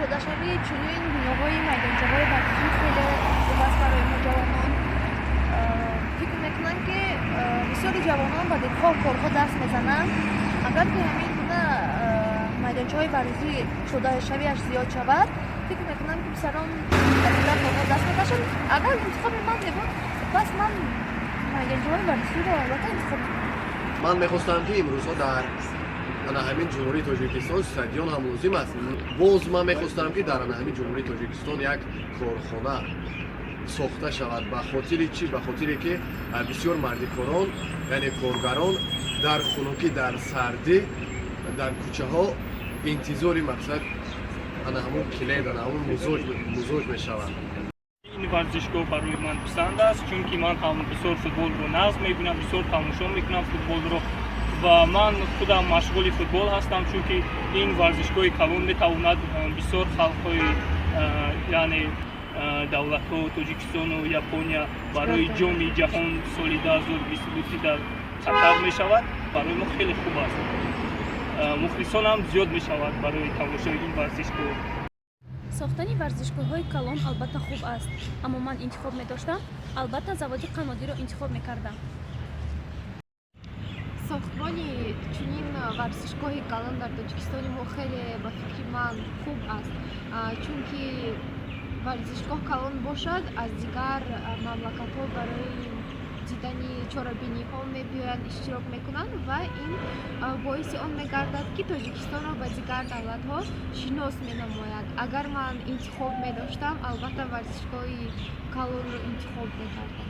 шудашавии чунин биноҳои майдончаҳои варзишӣ хеле хуб аст барои мо ҷавонон. Фикр мекунам, ки бисёри ҷавонон ба декҳо корҳо даст мезананд. Агар ки ҳамин гуна майдончаҳои варзишӣ шудашавиаш зиёд шавад, фикр мекунам, ки писарон ба дигар корҳо даст мекашанд. Агар интихоби ман мебуд, пас ман майдончаҳои варзиширо албатта интихоб мекардам. ман мехостам ки имрӯзҳо дар ҳамин ҷумҳурии Тоҷикистон стадион ҳам лозим аст. боз ман мехостам ки дар ҳамин ҷумҳурии Тоҷикистон як корхона сохта шавад. Ба хотири чӣ? Ба хотире ки бисёр мардикорон, яъне коргарон дар хунукӣ, дар сардӣ, дар кӯчаҳо интизори мақсад ҳамун килед, ҳамун музоҷ мешаванд. این ورزشگاه برای من پسند است چون من هم بسیار فوتبال رو نظم میبینم، بسیار تماشا میکنم فوتبال رو و من خودم مشغول فوتبال هستم چون این ورزشگاه کلان میتواند بسیار خلق‌های یعنی دولت‌ها تاجیکستان و ژاپنیا برای جام جهان سال 2022 در قطر میشود. برای ما خیلی خوب است. مخلصان هم زیاد میشود برای تماشای این ورزشگاه. сохтани варзишгоҳҳои калон албатта хуб аст, аммо ман интихоб медоштам, албатта заводи қаннодиро интихоб мекардам. сохтмони чунин варзишгоҳи калон дар Тоҷикистони мо хеле ба фикри ман хуб аст, чунки варзишгоҳ калон бошад, аз дигар мамлакатҳо барои дидани чорабиниҳо мебиёянд, иштирок мекунанд ва ин боиси он мегардад, ки Тоҷикистонро ба дигар давлатҳо шинос менамояд. Агар ман интихоб медоштам, албатта варзишгоҳи калонро интихоб мекардам.